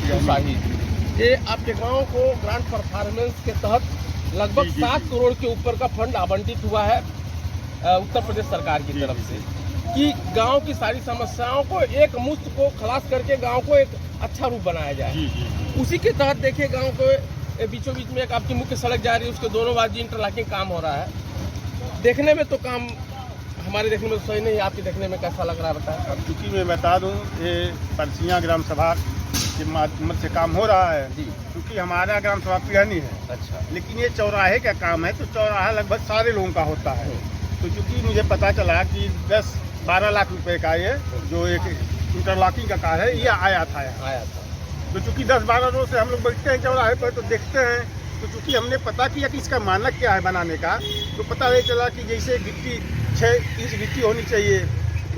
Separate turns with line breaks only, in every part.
अब्दुल शाहिद, ये आपके गांव को ग्रांट परफॉर्मेंस के तहत लगभग 7 करोड़ के ऊपर का फंड आवंटित हुआ है उत्तर प्रदेश सरकार की तरफ से, कि गांव की सारी समस्याओं को एक मुश्त को खलास करके गांव को एक अच्छा रूप बनाया जाए। उसी के तहत देखिए गांव को बीचों बीच में एक आपकी मुख्य सड़क जा रही है, उसके दोनों बाजू इंटरलॉकिंग काम हो रहा है। देखने में तो काम हमारे देखने में तो सही नहीं, आपके देखने में कैसा लग रहा है बताएं।
अब चूँकि मैं बता दूं, ये परसिया ग्राम सभा के माध्यम से काम हो रहा है
जी,
क्योंकि हमारा ग्राम सभा पिहनी है।
अच्छा,
लेकिन ये चौराहे का काम है, तो चौराहा लगभग सारे लोगों का होता है। तो चूँकि मुझे पता चला कि 10-12 लाख रुपए का ये जो एक इंटरलॉकिंग का कार्य है ये आया था। तो चूँकि 10-12 रोज से हम लोग बैठते हैं चौराहे पर, तो देखते हैं। तो चूँकि हमने पता किया कि इसका मानक क्या है बनाने का, तो पता ये चला कि जैसे गिट्टी 6 इंच गिट्टी होनी चाहिए,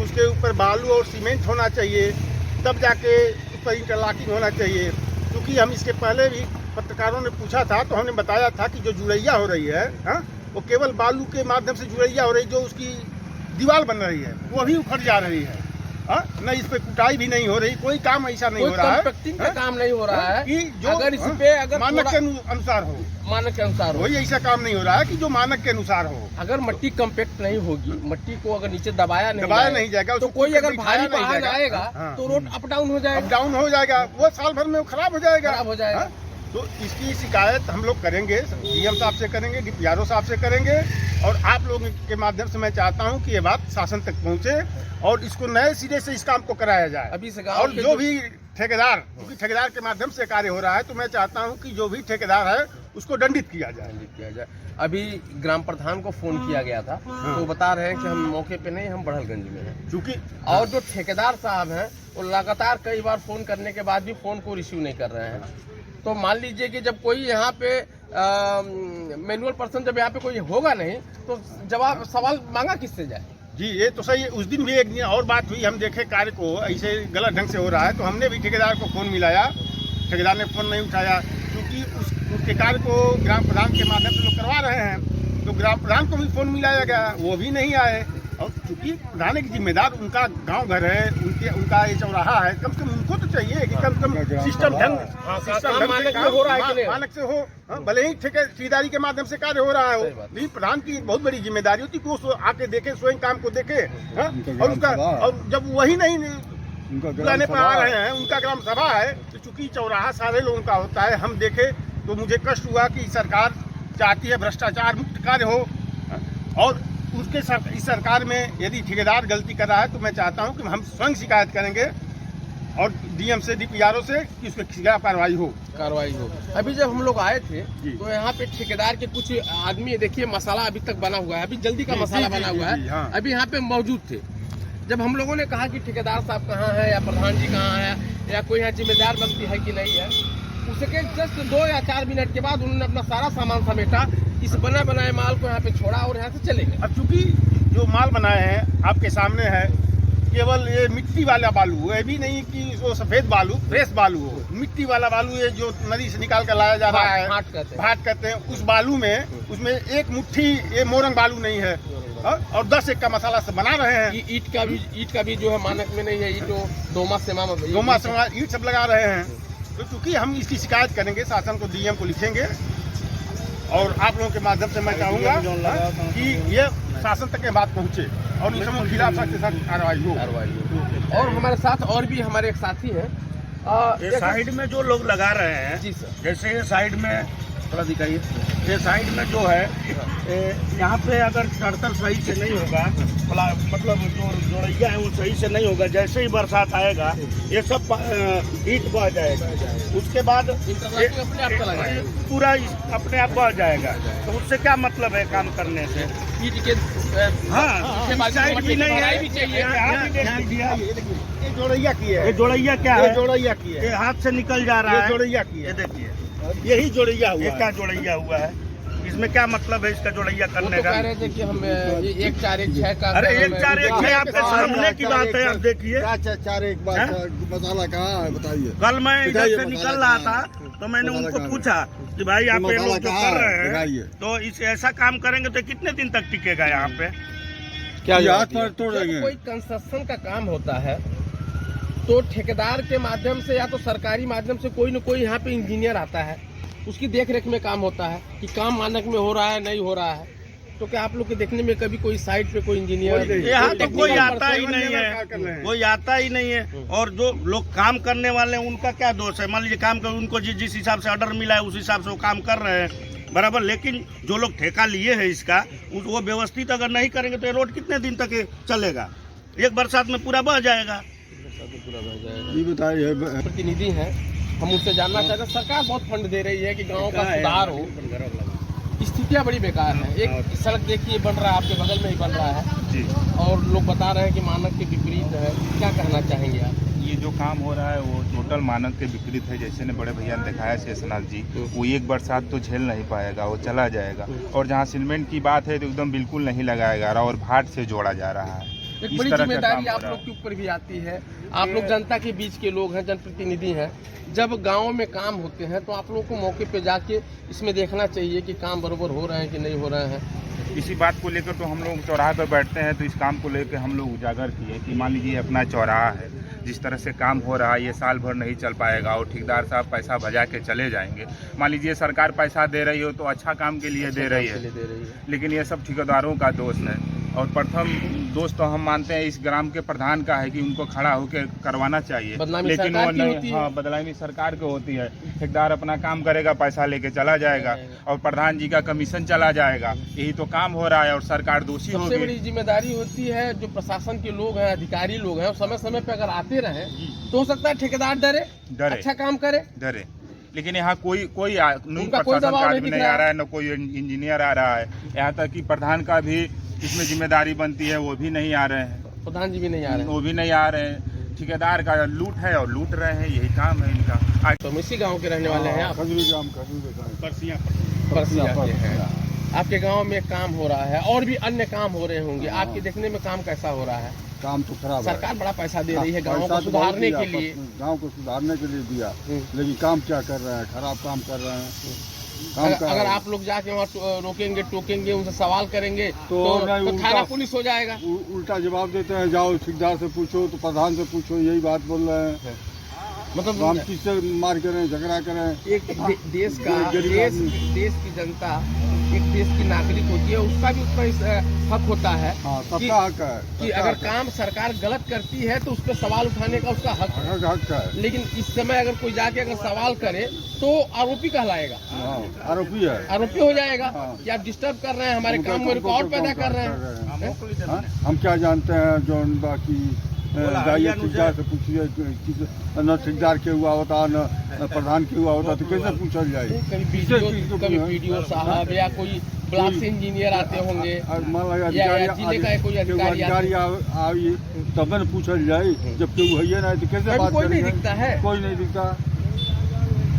उसके ऊपर बालू और सीमेंट होना चाहिए, तब जाके उस पर इंटरलॉकिंग होना चाहिए। क्योंकि हम इसके पहले भी पत्रकारों ने पूछा था, तो हमने बताया था कि जो जुड़ैया हो रही है वो केवल बालू के माध्यम से जुड़ैया हो रही, जो उसकी दीवार बन रही है वो भी उखड़ जा रही है। न इस पे कुटाई भी नहीं हो रही, कोई काम ऐसा नहीं हो रहा है,
का काम नहीं हो रहा है
कि जो
अगर इस पे अगर
मानक के अनुसार हो,
मानक के अनुसार हो,
कोई ऐसा काम नहीं हो रहा है कि जो मानक के अनुसार हो।
अगर मट्टी कम्पैक्ट नहीं होगी, मट्टी को अगर नीचे दबाया नहीं जाएगा, तो
उसको
कोई अगर भारी
नहीं
वाहन आएगा तो रोड अप डाउन हो जाएगा,
वो साल भर में खराब हो जाएगा। तो इसकी शिकायत हम लोग करेंगे, डीएम साहब से करेंगे, डीपीआरओ साहब से करेंगे, और आप लोगों के माध्यम से मैं चाहता हूं कि ये बात शासन तक पहुंचे और इसको नए सिरे से इस काम को कराया जाए।
अभी से
और जो भी ठेकेदार, क्योंकि ठेकेदार के माध्यम से कार्य हो रहा है, तो मैं चाहता हूं कि जो भी ठेकेदार है उसको दंडित किया जाए।
अभी ग्राम प्रधान को फोन किया गया था, तो बता रहे हैं कि हम मौके पे नहीं, हम बढ़लगंज में हैं।
क्योंकि
और जो ठेकेदार साहब हैं वो लगातार कई बार फोन करने के बाद भी फोन को रिसीव नहीं कर रहे हैं। तो मान लीजिए कि जब कोई यहाँ पे मैनुअल पर्सन जब यहाँ पे कोई होगा नहीं, तो जवाब सवाल मांगा किससे जाए।
जी, ये तो सही है। उस दिन भी एक दिन और बात हुई, हम देखे कार्य को ऐसे गलत ढंग से हो रहा है, तो हमने भी ठेकेदार को फोन मिलाया, ठेकेदार ने फोन नहीं उठाया, क्योंकि उसके कार्य को ग्राम प्रधान के माध्यम से लोग करवा रहे हैं। तो ग्राम प्रधान को भी फोन मिलाया गया, वो भी नहीं आए। और चूंकि प्रधान की जिम्मेदार उनका गांव घर है, उनका ये चौराहा है, कम से कम उनको तो चाहिए कि कम से कम सिस्टम ढंग
हो रहा है,
मानक से हो। भले ही ठेकेदारी के माध्यम से कार्य हो रहा है, लेकिन प्रधान की बहुत बड़ी जिम्मेदारी होती है कि वो आके देखे, स्वयं काम को देखे। और उसका, और जब वही नहीं बुलाने पर आ रहे हैं, उनका ग्राम सभा है, तो चूंकि चौराहा सारे लोगों का होता है, हम देखे तो मुझे कष्ट हुआ कि सरकार चाहती है भ्रष्टाचार मुक्त कार्य हो, और उसके इस सरकार में यदि ठेकेदार गलती कर रहा है, तो मैं चाहता हूं कि हम स्वयं शिकायत करेंगे और डीएम से, डीपीआरओ से, कि उसके खिलाफ कार्रवाई हो।
अभी जब हम लोग आए थे तो यहाँ पे ठेकेदार के कुछ आदमी, देखिए मसाला अभी तक बना हुआ है, अभी जल्दी का मसाला बना हुआ है,
हाँ।
अभी यहाँ पे मौजूद थे। जब हम लोगों ने कहा कि ठेकेदार साहब कहाँ है या प्रधान जी कहाँ है या कोई यहाँ जिम्मेदार व्यक्ति है कि नहीं है, उसके जस्ट 2 या 4 मिनट के बाद उन्होंने अपना सारा सामान समेटा, इस बना बनाए माल को यहाँ पे छोड़ा और यहाँ से चले गए।
अब चूंकि जो माल बनाए हैं आपके सामने है, केवल ये मिट्टी वाला बालू है, भी नहीं कि वो सफेद बालू, फ्रेश बालू हो, मिट्टी वाला बालू है जो नदी से निकाल कर लाया जा रहा है, भाट कहते हैं। उस बालू में, उसमें एक मुट्ठी ये मोरंग बालू नहीं है, और 10 एक का मसाला से बना रहे हैं।
ईट का भी जो है मानक में नहीं है, दोमा
ईट सब लगा रहे हैं। तो चूंकि हम इसकी शिकायत करेंगे, शासन को, डीएम को लिखेंगे, और आप लोगों के माध्यम से मैं चाहूँगा कि ये शासन तक ये बात पहुँचे और उन सबके खिलाफ सख्त से सख्त कार्रवाई हो।
और हमारे साथ और भी हमारे एक साथी हैं,
ये साइड में जो लोग लगा रहे हैं,
जी सर,
जैसे ये साइड में थोड़ा दिखाइए, ये साइड में जो है यहाँ पे अगर सड़तर सही से नहीं होगा, मतलब जो जोड़ैया है वो सही से नहीं होगा, जैसे ही बरसात आएगा ये सब ईट बह जाएगा, उसके बाद पूरा अपने आप बह जाएगा। तो उससे क्या मतलब है काम करने से?
ईट के
साइड भी नहीं है,
ये जोड़ैया की है।
ये जोड़ैया क्या है?
जोड़ैया की है,
ये हाथ से निकल जा रहा है,
जोड़ैया की है।
ये देखिए,
यही जोड़ैया हुआ।
ये क्या जोड़ैया हुआ है? इसमें क्या मतलब है इसका जोड़ैया करने का?
कह रहे थे कि हम 1 4 1 6 का,
अरे 1 4 1 6 आपके सामने की बात है। आप देखिए
4 1 बात, मसाला कहाँ है बताइए।
कल मैं इधर से निकल रहा था तो मैंने उनको पूछा कि भाई आप ये लोग जो कर रहे हैं, तो इस ऐसा काम करेंगे तो कितने दिन तक टिकेगा यहाँ पे?
क्या हाथ पर तोड़ देंगे?
कोई कंस्ट्रक्शन का काम होता है तो ठेकेदार के माध्यम से या तो सरकारी माध्यम से कोई न कोई यहाँ पे इंजीनियर आता है, उसकी देख रेख में काम होता है कि काम मानक में हो रहा है नहीं हो रहा है। तो क्या आप लोग के देखने में कभी कोई साइट पे कोई इंजीनियर
यहाँ तो कोई आता ही नहीं है, कोई आता ही नहीं है। और जो लोग काम करने वाले हैं उनका क्या दोष है? मान लीजिए काम कर, उनको जिस हिसाब से ऑर्डर मिला है उस हिसाब से वो काम कर रहे हैं बराबर, लेकिन जो लोग ठेका लिए हैं इसका वो व्यवस्थित अगर नहीं करेंगे तो ये रोड कितने दिन तक चलेगा? एक बरसात में पूरा बह जाएगा।
ये बताइए,
प्रतिनिधि हैं, हम उससे जानना चाहते हैं। सरकार बहुत फंड दे रही है कि गाँव का सुधार हो, स्थितियाँ बड़ी बेकार है। एक सड़क देखिए बन रहा है, आपके बगल में ही बन रहा है
जी,
और लोग बता रहे हैं कि मानक के विपरीत है। क्या कहना चाहेंगे आप?
ये जो काम हो रहा है वो टोटल मानक के विपरीत है। जैसे ने बड़े भैया ने दिखाया शेषनाथ जी, वो एक बरसात तो झेल नहीं पाएगा, वो चला जाएगा। और जहाँ सीमेंट की बात है तो एकदम बिल्कुल नहीं लगाया जा रहा और भाट से जोड़ा जा रहा है।
एक बड़ी जिम्मेदारी आप लोग के ऊपर भी आती है। आप लोग जनता के बीच के लोग हैं, जनप्रतिनिधि हैं। जब गाँव में काम होते हैं तो आप लोगों को मौके पे जाके इसमें देखना चाहिए कि काम बराबर हो रहे हैं कि नहीं हो रहे हैं।
इसी बात को लेकर तो हम लोग चौराहे पर बैठते हैं, तो इस काम को लेकर हम लोग उजागर किए कि मान लीजिए अपना चौराहा है, जिस तरह से काम हो रहा है ये साल भर नहीं चल पाएगा और ठेकेदार साहब पैसा बजा के चले जाएंगे। मान लीजिए सरकार पैसा दे रही हो तो अच्छा काम के लिए दे रही है, लेकिन ये सब ठेकेदारों का दोष है। और प्रथम दोष तो हम मानते हैं इस ग्राम के प्रधान का है कि उनको खड़ा होकर करवाना चाहिए, लेकिन वो नहीं। हाँ, बदलामी सरकार की होती है। ठेकेदार अपना काम करेगा, पैसा लेके चला जाएगा और प्रधान जी का कमीशन चला जाएगा। यही तो काम हो रहा है और सरकार दोषी होगी।
सबसे बड़ी जिम्मेदारी होती है जो प्रशासन के लोग हैं, अधिकारी लोग हैं, समय समय पे अगर आते रहे तो हो सकता है ठेकेदार डरे, अच्छा काम करे,
डरे। लेकिन यहाँ कोई प्रशासन का आदमी नहीं आ रहा है, न कोई इंजीनियर आ रहा है। यहाँ तक कि प्रधान का भी इसमें जिम्मेदारी बनती है, वो भी नहीं आ रहे हैं।
प्रधान जी भी नहीं आ रहे हैं,
वो भी नहीं आ रहे हैं। ठेकेदार का लूट है और लूट रहे हैं, यही काम है इनका। आज
तो हम इसी गाँव के रहने वाले हैं आप?
परसिया
के हैं। आपके गांव में काम हो रहा है और भी अन्य काम हो रहे होंगे, आपके देखने में काम कैसा हो रहा है?
काम तो खराब है।
सरकार बड़ा पैसा दे रही है गांव को सुधारने के लिए,
गांव को सुधारने के लिए दिया, लेकिन काम क्या कर रहे हैं? खराब काम कर रहे हैं।
अगर आप लोग जाके वहाँ रोकेंगे टोकेंगे, उनसे सवाल करेंगे तो थाना पुलिस हो जाएगा।
उल्टा जवाब देते हैं, जाओ ठेकेदार से पूछो, तो प्रधान से पूछो, यही बात बोल रहे हैं। मतलब हम किससे मार करें, झगड़ा करें?
एक देश की जनता, एक देश की नागरिक होती है, उसका भी उसका हक होता है।
हाँ, सबका हक है
कि अगर काम सरकार गलत करती है तो उस पर सवाल उठाने का उसका हक है। लेकिन इस समय अगर कोई जाके अगर सवाल करे तो आरोपी कहलाएगा।
आरोपी है,
आरोपी हो जाएगा कि आप डिस्टर्ब कर रहे हैं, हमारे काम में रुकावट पैदा कर रहे हैं।
हम क्या जानते हैं जो बाकी जाइए ठेकेदार से पूछिए, न ठेकेदार के हुआ होता न प्रधान के हुआ होता, तो कैसे पूछा जाए?
कभी वीडियो साहब या कोई ब्लॉक से इंजीनियर आते होंगे, जिले का कोई अधिकारी
आई तब न पूछा जाए, जब कोई है ना तो कैसे बात
कोई नहीं दिखता है,
कोई नहीं दिखता।